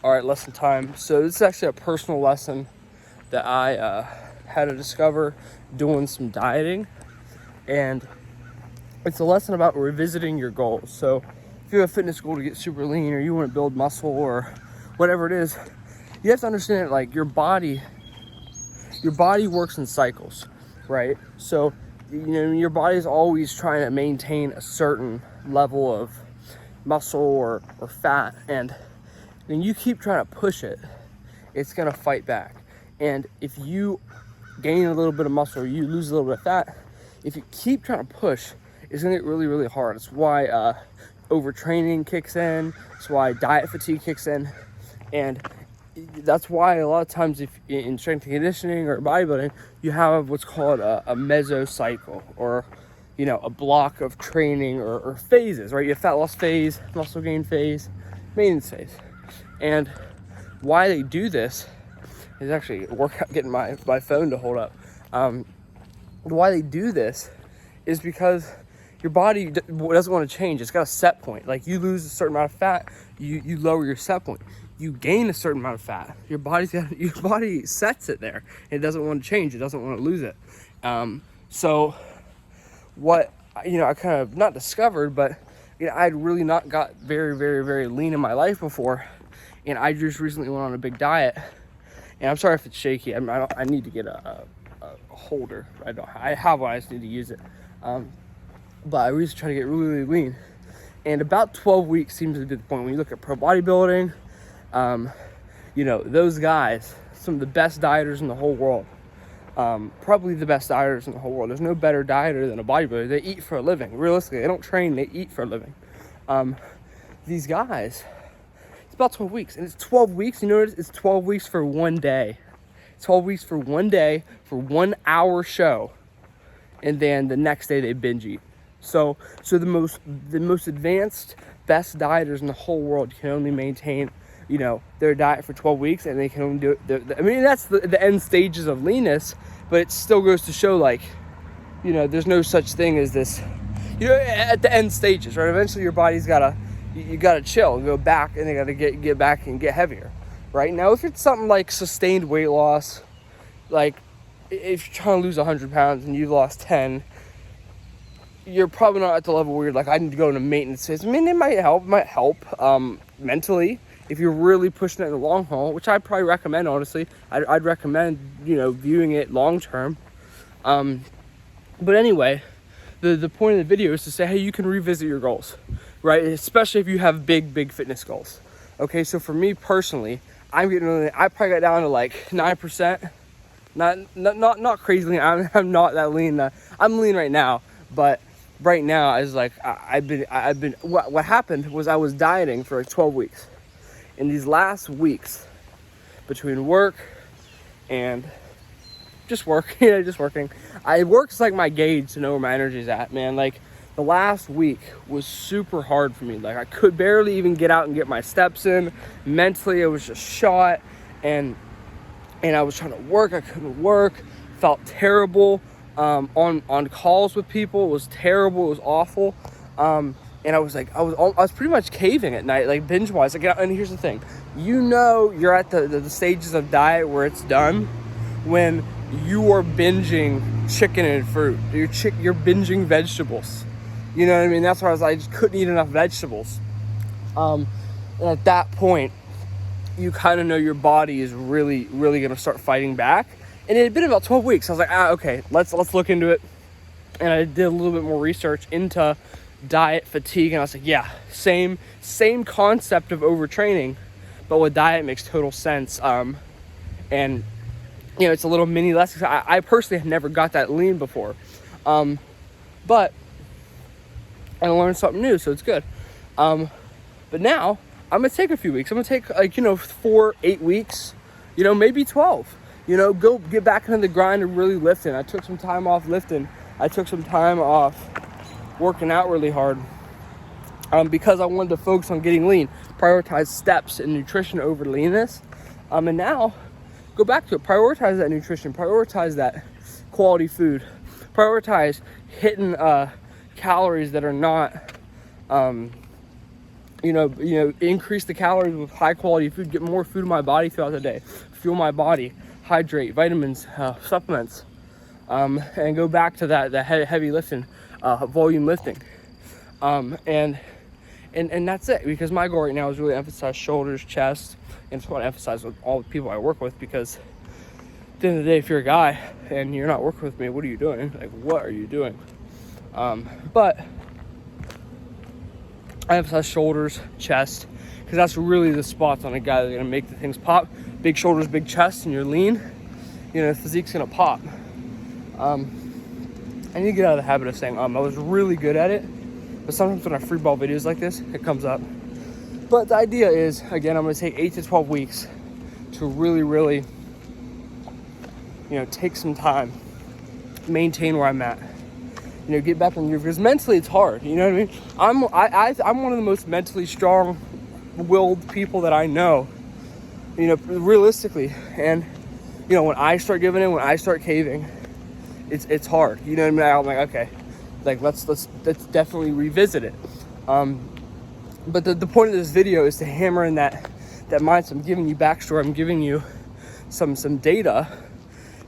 All right, lesson time. So this is actually a personal lesson that I had to discover doing some dieting, and it's a lesson about revisiting your goals. So if you have a fitness goal to get super lean, or you want to build muscle, or whatever it is, you have to understand that, like, your body works in cycles, right? So your body is always trying to maintain a certain level of muscle or fat, and when you keep trying to push it, it's gonna fight back. And if you gain a little bit of muscle or you lose a little bit of fat, if you keep trying to push, it's gonna get really, really hard. It's why overtraining kicks in. It's why diet fatigue kicks in. And that's why a lot of times, if in strength and conditioning or bodybuilding, you have what's called a mesocycle, or a block of training or phases, right? You have fat loss phase, muscle gain phase, maintenance phase. And why they do this is actually workout getting my phone to hold up. Why they do this is because your body doesn't want to change. It's got a set point. Like, you lose a certain amount of fat, you lower your set point. You gain a certain amount of fat, your body sets it there. It doesn't want to change. It doesn't want to lose it. So what I kind of not discovered, but I'd really not got very, very, very lean in my life before, and I just recently went on a big diet. And I'm sorry if it's shaky. I need to get a holder. I have one. I just need to use it. But I was trying to get really, really lean, and about 12 weeks seems to be the point. When you look at pro bodybuilding, those guys, some of the best dieters in the whole world, probably the best dieters in the whole world. There's no better dieter than a bodybuilder. They eat for a living. Realistically, they don't train, they eat for a living. These guys, it's about 12 weeks, and it's 12 weeks. It's 12 weeks for one day. 12 weeks for one day, for 1 hour show, and then the next day they binge eat. So the most advanced, best dieters in the whole world can only maintain their diet for 12 weeks, and they can only do it. That's the end stages of leanness, but it still goes to show, like, there's no such thing as this, at the end stages, right? Eventually your body's you gotta chill and go back, and they gotta get back and get heavier, right? Now, if it's something like sustained weight loss, like if you're trying to lose 100 pounds and you've lost 10, you're probably not at the level where you're like, I need to go into maintenance phase. It might help mentally, if you're really pushing it in the long haul, which I'd probably recommend, honestly. I'd recommend, viewing it long term. But anyway, the point of the video is to say, hey, you can revisit your goals, right? Especially if you have big fitness goals. Okay, so for me personally, I probably got down to like 9%. Not crazy lean. I'm not that lean. I'm lean right now, but right now I was like, I've been. What happened was I was dieting for like 12 weeks. In these last weeks, between work and just working, work's like my gauge to know where my energy's at, man. Like, the last week was super hard for me. Like, I could barely even get out and get my steps in. Mentally, it was just shot, and I was trying to work. I couldn't work. Felt terrible. On calls with people, it was terrible. It was awful. And I was pretty much caving at night, like binge wise. And here's the thing, you're at the stages of diet where it's done when you are binging chicken and fruit. You're binging vegetables. You know what I mean? That's why I just couldn't eat enough vegetables. And at that point, you kind of know your body is really, really going to start fighting back. And it had been about 12 weeks. I was like, okay, let's look into it. And I did a little bit more research into diet fatigue, and I was like, yeah, same concept of overtraining, but with diet makes total sense. And it's a little mini lesson. I personally have never got that lean before, but I learned something new, so it's good. But now I'm gonna take a few weeks. I'm gonna take 4-8 weeks, maybe 12. Go get back into the grind of really lifting. I took some time off lifting. I took some time off working out really hard, because I wanted to focus on getting lean, prioritize steps and nutrition over leanness. And now go back to it. Prioritize that nutrition. Prioritize that quality food. Prioritize hitting calories that are not increase the calories with high quality food, get more food in my body throughout the day, fuel my body, hydrate, vitamins, supplements, and go back to that heavy lifting, volume lifting, and that's it. Because my goal right now is really emphasize shoulders, chest, and it's what I emphasize with all the people I work with. Because at the end of the day, if you're a guy and you're not working with me, what are you doing? Like, what are you doing? But I emphasize shoulders, chest, because that's really the spots on a guy that are gonna make the things pop. Big shoulders, big chest, and you're lean, physique's gonna pop. I need to get out of the habit of saying I was really good at it, but sometimes when I free ball videos like this, it comes up. But the idea is, again, I'm gonna take 8 to 12 weeks to really, really, take some time, maintain where I'm at. Get back on your, because mentally it's hard. You know what I mean? I'm one of the most mentally strong-willed people that I know. Realistically, and when I start giving in, when I start caving, it's hard. You know what I mean? I'm like, okay, like let's definitely revisit it. But the point of this video is to hammer in that mindset. I'm giving you backstory. I'm giving you some data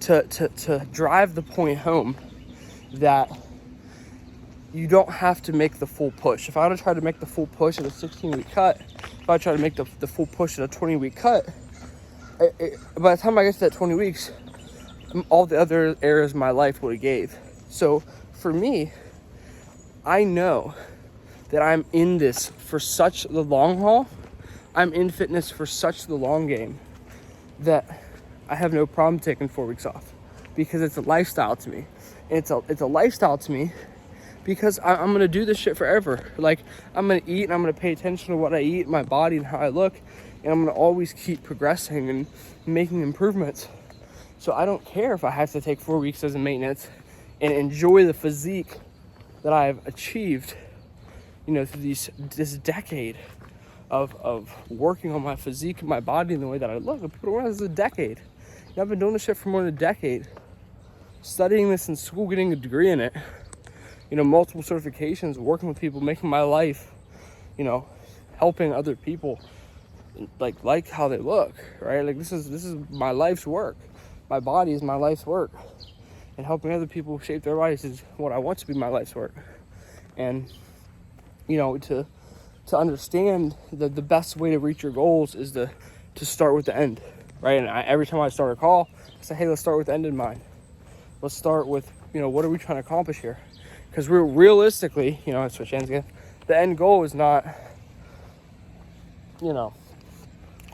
to drive the point home that you don't have to make the full push. If I would have tried to make the full push at a 16-week cut, if I tried to make the full push at a 20-week cut, by the time I get to that 20 weeks, all the other areas of my life would have gave. So for me, I know that I'm in this for such the long haul. I'm in fitness for such the long game that I have no problem taking 4 weeks off, because it's a lifestyle to me. And it's a lifestyle to me because I'm gonna do this shit forever. Like, I'm gonna eat and I'm gonna pay attention to what I eat, my body and how I look, and I'm gonna always keep progressing and making improvements. So I don't care if I have to take 4 weeks as a maintenance and enjoy the physique that I've achieved, through this decade of working on my physique and my body and the way that I look. People don't realize this is a decade. I've been doing this shit for more than a decade, studying this in school, getting a degree in it, multiple certifications, working with people, making my life, helping other people like how they look, right? Like, this is my life's work. My body is my life's work, and helping other people shape their lives is what I want to be my life's work. And to understand that the best way to reach your goals is to start with the end, right? And every time I start a call, I say, hey, let's start with the end in mind. Let's start with, what are we trying to accomplish here? Because we're realistically, I switch hands again. The end goal is not, lose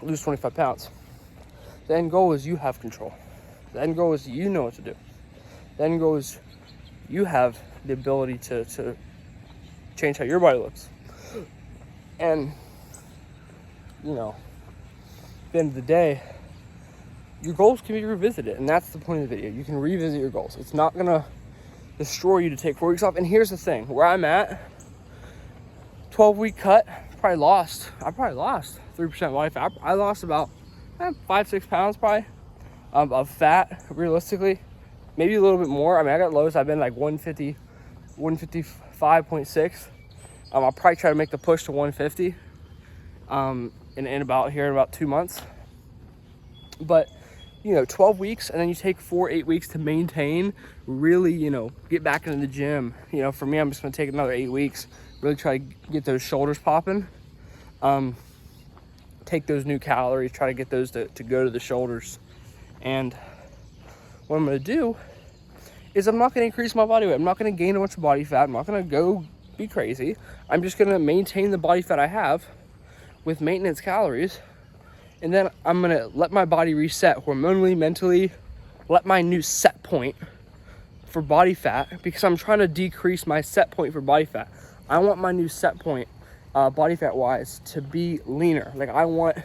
25 pounds. The end goal is you have control. The end goal is you know what to do. The end goal is you have the ability to change how your body looks. And, at the end of the day, your goals can be revisited. And that's the point of the video. You can revisit your goals. It's not going to destroy you to take 4 weeks off. And here's the thing. Where I'm at, 12-week cut, I probably lost 3% body fat. I lost about 5-6 pounds probably of fat, realistically. Maybe a little bit more. I mean, I got lows. I've been like 150, 155.6. I'll probably try to make the push to 150 in about 2 months. But 12 weeks, and then you take 8 weeks to maintain, really, get back into the gym. For me, I'm just gonna take another 8 weeks, really try to get those shoulders popping, take those new calories, try to get those to go to the shoulders. And what I'm gonna do is I'm not gonna increase my body weight. I'm not gonna gain a bunch of body fat. I'm not gonna go be crazy. I'm just gonna maintain the body fat I have with maintenance calories. And then I'm gonna let my body reset hormonally, mentally, let my new set point for body fat, because I'm trying to decrease my set point for body fat. I want my new set point, body fat wise, to be leaner. Like, I want,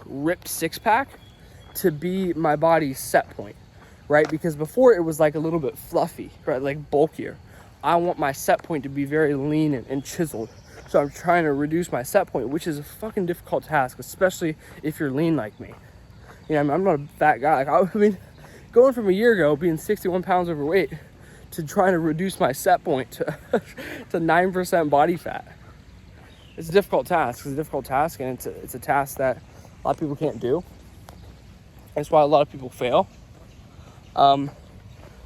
ripped six pack to be my body's set point, right? Because before it was like a little bit fluffy, right? Like bulkier. I want my set point to be very lean and chiseled. So I'm trying to reduce my set point, which is a fucking difficult task, especially if you're lean like me. I'm not a fat guy. I mean, going from a year ago being 61 pounds overweight to trying to reduce my set point to 9% body fat. it's a difficult task. It's a difficult task, and it's a task that a lot of people can't do. That's why a lot of people fail.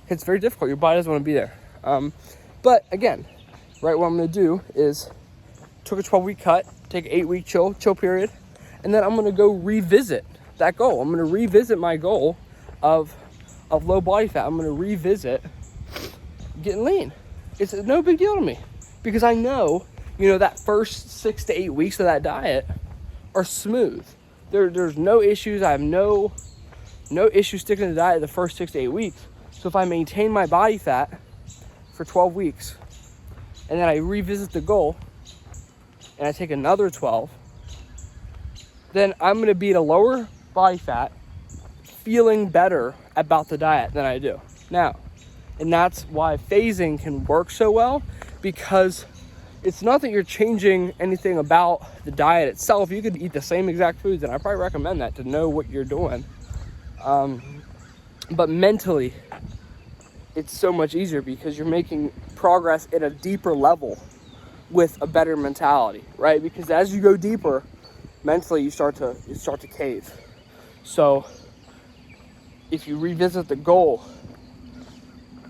It's very difficult. Your body doesn't want to be there. But again, right, what I'm going to do is took a 12-week cut, take an 8-week chill period, and then I'm going to go revisit that goal. I'm going to revisit my goal of low body fat. I'm going to revisit getting lean. It's no big deal to me because I know, that first 6 to 8 weeks of that diet are smooth. There's no issues. I have no issue sticking to the diet the first 6 to 8 weeks. So if I maintain my body fat for 12 weeks and then I revisit the goal and I take another 12, then I'm going to be at a lower body fat, feeling better about the diet than I do now. And that's why phasing can work so well, because it's not that you're changing anything about the diet itself. You could eat the same exact foods, and I probably recommend that to know what you're doing. But mentally, it's so much easier because you're making progress at a deeper level with a better mentality, right? Because as you go deeper, mentally you start to cave. So if you revisit the goal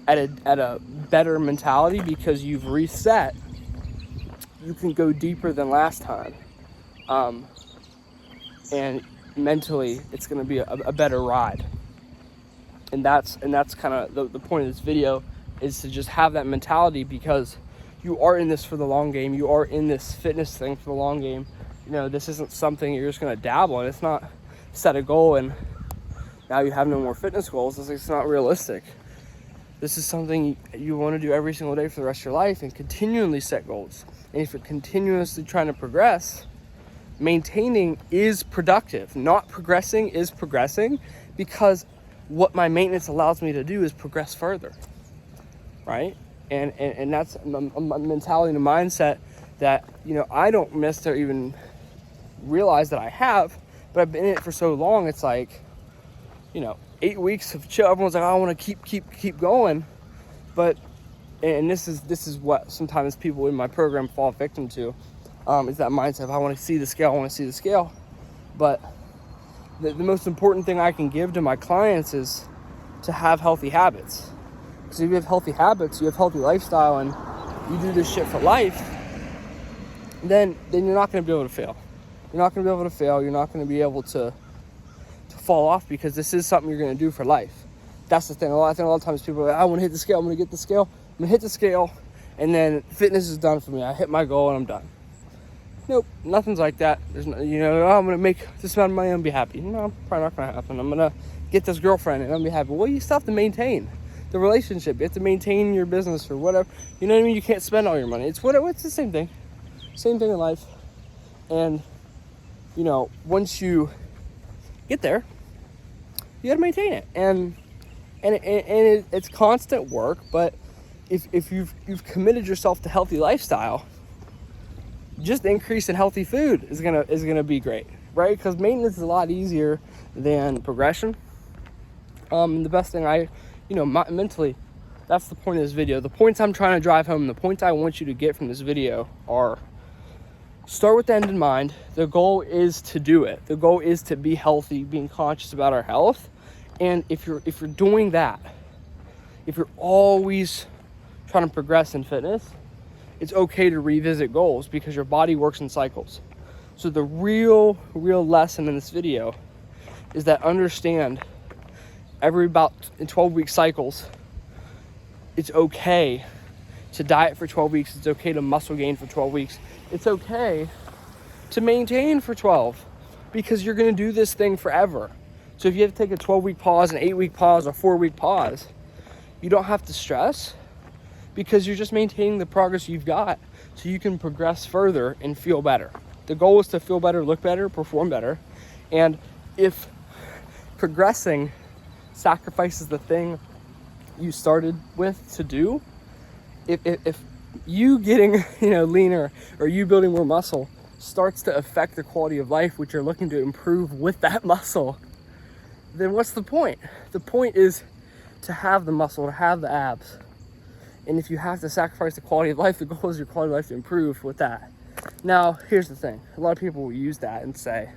at a better mentality because you've reset, you can go deeper than last time. And mentally it's going to be a better ride. And that's kind of the point of this video, is to just have that mentality, because you are in this for the long game. You are in this fitness thing for the long game. This isn't something you're just going to dabble in. It's not set a goal and now you have no more fitness goals. It's not realistic. This is something you want to do every single day for the rest of your life, and continually set goals. And if you're continuously trying to progress, maintaining is productive. Not progressing is progressing, because what my maintenance allows me to do is progress further, right? And that's a mentality and a mindset that, I don't necessarily even realize that I have, but I've been in it for so long. It's like, 8 weeks of chill. Everyone's like, I want to keep going. But, and this is what sometimes people in my program fall victim to, is that mindset of, I want to see the scale. But the most important thing I can give to my clients is to have healthy habits. Because if you have healthy habits, you have healthy lifestyle, and you do this shit for life, then you're not going to be able to fail. You're not going to be able to fail. You're not going to be able to fall off, because this is something you're going to do for life. That's the thing. A lot of times people are like, I want to hit the scale. I'm going to get the scale. I'm going to hit the scale, and then fitness is done for me. I hit my goal and I'm done. Nope, nothing's like that. There's no, I'm going to make this amount of money and be happy. No, probably not going to happen. I'm going to get this girlfriend and I'm going to be happy. Well, you still have to maintain the relationship. You have to maintain your business or whatever. You know what I mean? You can't spend all your money. It's the same thing. Same thing in life. And, once you get there, you got to maintain it. And it's constant work, but if you've committed yourself to healthy lifestyle, just increase in healthy food is gonna be great, right? Because maintenance is a lot easier than progression. The best thing mentally, that's the point of this video. The points I'm trying to drive home, the points I want you to get from this video are: start with the end in mind. The goal is to do it. The goal is to be healthy, being conscious about our health. And if you're doing that, if you're always trying to progress in fitness, it's okay to revisit goals, because your body works in cycles. So the real lesson in this video is that understand every about in 12-week cycles, it's okay to diet for 12 weeks. It's okay to muscle gain for 12 weeks. It's okay to maintain for 12, because you're going to do this thing forever. So if you have to take a 12-week pause, an 8-week pause, a 4-week pause, you don't have to stress, because you're just maintaining the progress you've got so you can progress further and feel better. The goal is to feel better, look better, perform better. And if progressing sacrifices the thing you started with to do, if you getting leaner or you building more muscle starts to affect the quality of life which you're looking to improve with that muscle, then what's the point? The point is to have the muscle, to have the abs. And if you have to sacrifice the quality of life, the goal is your quality of life to improve with that. Now, here's the thing. A lot of people will use that and say,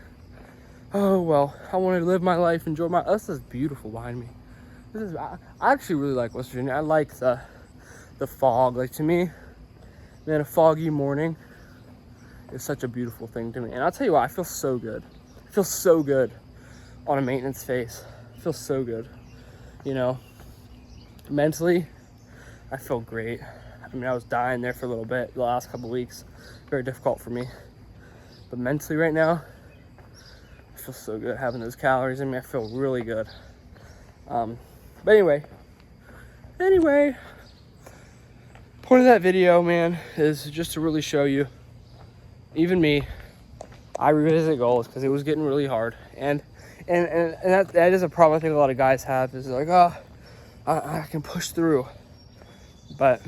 oh, well, I want to live my life, enjoy my... This is beautiful behind me. I actually really like West Virginia. I like the fog. Like, to me, man, a foggy morning is such a beautiful thing to me. And I'll tell you what, I feel so good. I feel so good on a maintenance phase. I feel so good. You know, mentally, I feel great. I mean, I was dying there for a little bit the last couple weeks. Very difficult for me. But mentally right now, I feel so good having those calories in me. I feel really good. But anyway, point of that video, man, is just to really show you, even me, I revisit goals because it was getting really hard. And that is a problem I think a lot of guys have, is like, oh, I can push through. But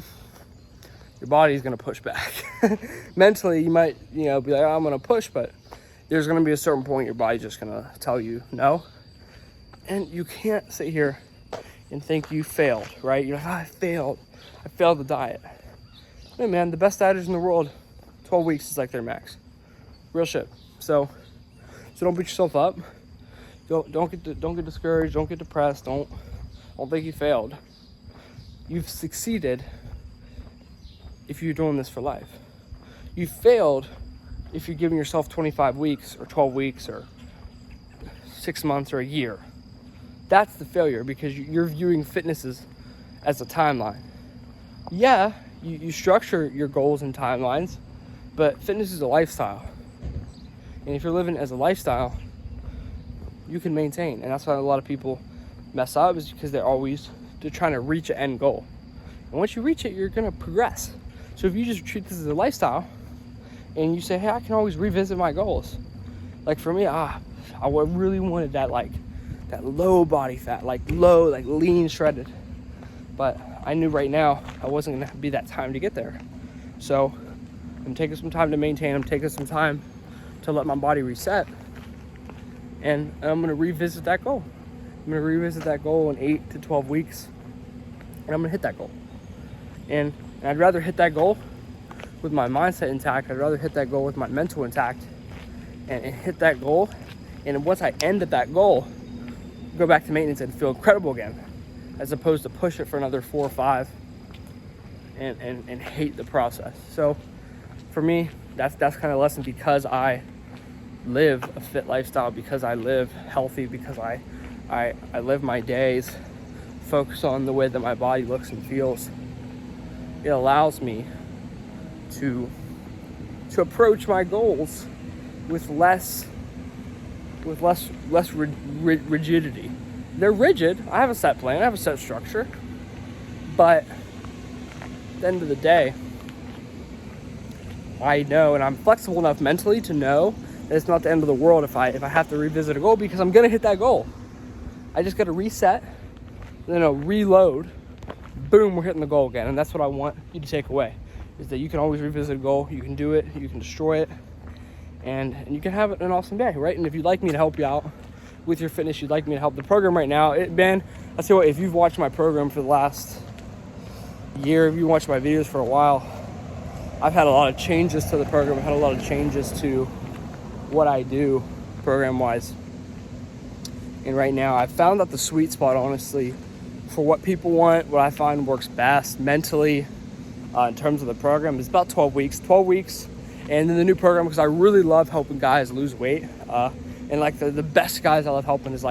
your body's gonna push back. Mentally, you might, be like, oh, I'm gonna push, but there's gonna be a certain point your body's just gonna tell you no. And you can't sit here and think you failed, right? You're like, oh, I failed the diet. Hey man, the best dieters in the world, 12 weeks is like their max. Real shit. So don't beat yourself up. Don't get discouraged, don't get depressed, don't think you failed. You've succeeded if you're doing this for life. You failed if you're giving yourself 25 weeks or 12 weeks or 6 months or a year. That's the failure, because you're viewing fitness as a timeline. Yeah, you structure your goals and timelines, but fitness is a lifestyle. And if you're living as a lifestyle, you can maintain. And that's why a lot of people mess up, is because they're trying to reach an end goal. And once you reach it, you're gonna progress. So if you just treat this as a lifestyle and you say, hey, I can always revisit my goals. Like for me, I really wanted that low body fat, low, lean, shredded. But I knew right now I wasn't gonna be that time to get there. So I'm taking some time to maintain. I'm taking some time to let my body reset. And I'm gonna revisit that goal. I'm gonna revisit that goal in 8 to 12 weeks. And I'm gonna hit that goal. And I'd rather hit that goal with my mindset intact. I'd rather hit that goal with my mental intact and hit that goal. And once I end at that goal, go back to maintenance and feel incredible again, as opposed to push it for another 4 or 5 and hate the process. So for me, that's kind of a lesson, because I live a fit lifestyle, because I live healthy, because I live my days focus on the way that my body looks and feels. It allows me to approach my goals with less rigidity. They're rigid. I have a set plan, I have a set structure, but at the end of the day, I know, and I'm flexible enough mentally to know that it's not the end of the world if I have to revisit a goal, because I'm gonna hit that goal. I just gotta reset, reload, boom, we're hitting the goal again. And that's what I want you to take away, is that you can always revisit a goal. You can do it, you can destroy it, and you can have an awesome day, right? And if you'd like me to help you out with your fitness, you'd like me to help the program right now, I'll tell you what, if you've watched my program for the last year, if you watched my videos for a while, I've had a lot of changes to the program. I've had a lot of changes to what I do program-wise. And right now, I've found that the sweet spot, honestly, for what people want, what I find works best mentally in terms of the program, is about 12 weeks. 12 weeks, and then the new program, because I really love helping guys lose weight. And the best guys I love helping is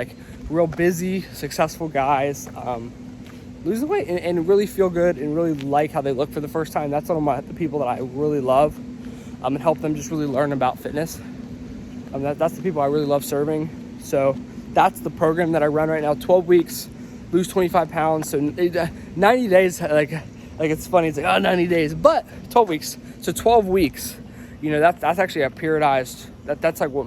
real busy, successful guys lose the weight and really feel good and really like how they look for the first time. That's one of the people that I really love, and help them just really learn about fitness. That's the people I really love serving. So that's the program that I run right now. 12 weeks, lose 25 pounds. So 90 days, it's funny. It's 90 days, but 12 weeks. So 12 weeks, that's actually a periodized, that's what